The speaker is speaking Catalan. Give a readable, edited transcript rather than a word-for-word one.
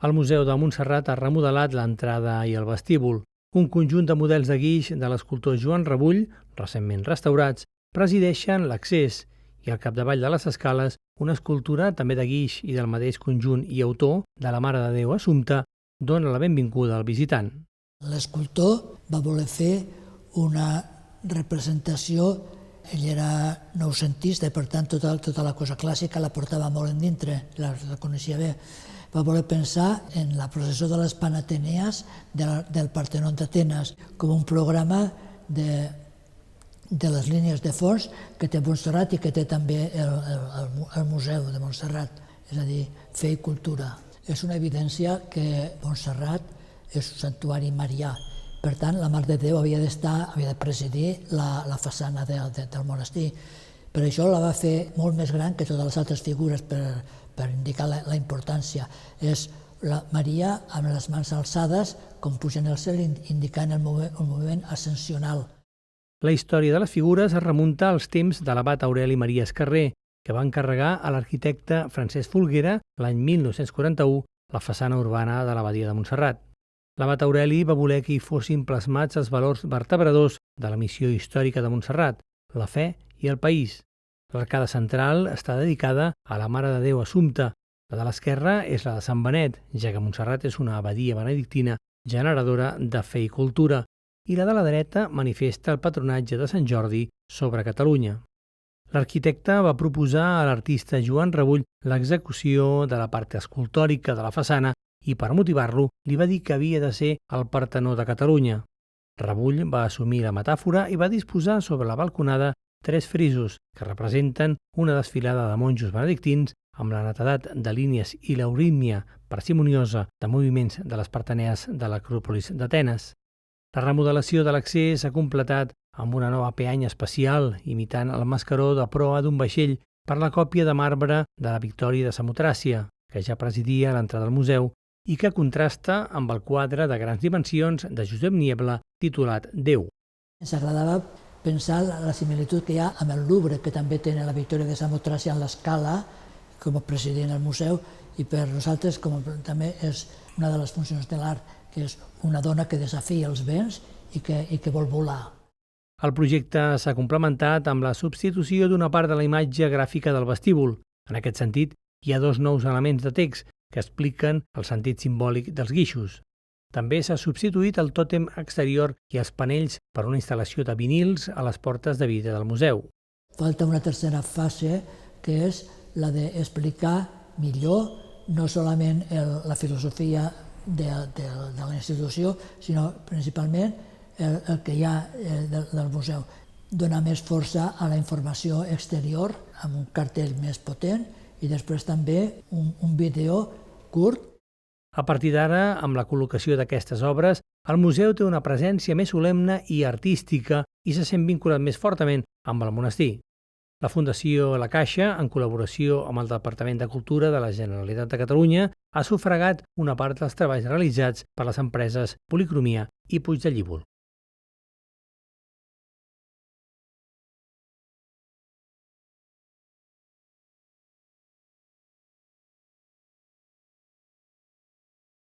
El Museu de Montserrat ha remodelat l'entrada i el vestíbul. Un conjunt de models de guix de l'escultor Joan Rebull, recentment restaurats, presideixen l'accés i al capdavall de les escales una escultura també de guix i del mateix conjunt i autor de la Mare de Déu Assumpta dona la benvinguda al visitant. L'escultor va voler fer una representació, ell era noucentista i per tant tota la cosa clàssica la portava molt en dintre, la coneixia bé. Va voler pensar en la processó de les Panatenees del Partenon d'Atenes com un programa de les línies de fons que té Montserrat i que té també el Museu de Montserrat, és a dir, fe i cultura. És una evidència que Montserrat és un santuari marià. Per tant, la Mare de Déu havia de presidir la façana del monestir. Per això la va fer molt més gran que totes les altres figures per indicar la importància. És la Maria amb les mans alçades, com pugen al cel, indicant el moviment ascensional. La història de les figures es remunta als temps de l'abat Aureli Maria Escarrer, que va encarregar a l'arquitecte Francesc Folguera l'any 1941 la façana urbana de l'abadia de Montserrat. L'abat Aureli va voler que hi fossin plasmats els valors vertebradors de la missió històrica de Montserrat, la fe i el país. L'arcada central està dedicada a la Mare de Déu Assumpta. La de l'esquerra és la de Sant Benet, ja que Montserrat és una abadia benedictina generadora de fe i cultura, i la de la dreta manifesta el patronatge de Sant Jordi sobre Catalunya. L'arquitecte va proposar a l'artista Joan Rebull l'execució de la part escultòrica de la façana i per motivar-lo li va dir que havia de ser el Partenó de Catalunya. Rebull va assumir la metàfora i va disposar sobre la balconada 3 frisos que representen una desfilada de monjos benedictins amb la netedat de línies i l'eurímnia parsimoniosa de moviments de les partenees de l'Acròpolis d'Atenes. La remodelació de l'accés s'ha completat amb una nova peanya especial imitant el mascaró de proa d'un vaixell per la còpia de marbre de la Victòria de Samotràcia, que ja presidia l'entrada al museu i que contrasta amb el quadre de grans dimensions de Josep Niebla titulat Déu. Ens agradava pensar la similitud que hi ha amb el Louvre, que també té la Victòria de Samotràcia en l'escala com a president del museu, i per nosaltres també és una de les funcions de l'art, que és una dona que desafia els vents i que vol volar. El projecte s'ha complementat amb la substitució d'una part de la imatge gràfica del vestíbul. En aquest sentit, hi ha 2 nous elements de text que expliquen el sentit simbòlic dels guixos. També s'ha substituït el tòtem exterior i els panells per una instal·lació de vinils a les portes de vidre del museu. Falta una tercera fase, que és la d'explicar millor no solament la filosofia de la institució, sinó principalment el que hi ha del museu. Donar més força a la informació exterior amb un cartell més potent i després també un vídeo curt. A partir d'ara, amb la col·locació d'aquestes obres, el museu té una presència més solemne i artística i se sent vinculat més fortament amb el monestir. La Fundació La Caixa, en col·laboració amb el Departament de Cultura de la Generalitat de Catalunya, ha sufragat una part dels treballs realitzats per les empreses Policromia i Puig de Llívol.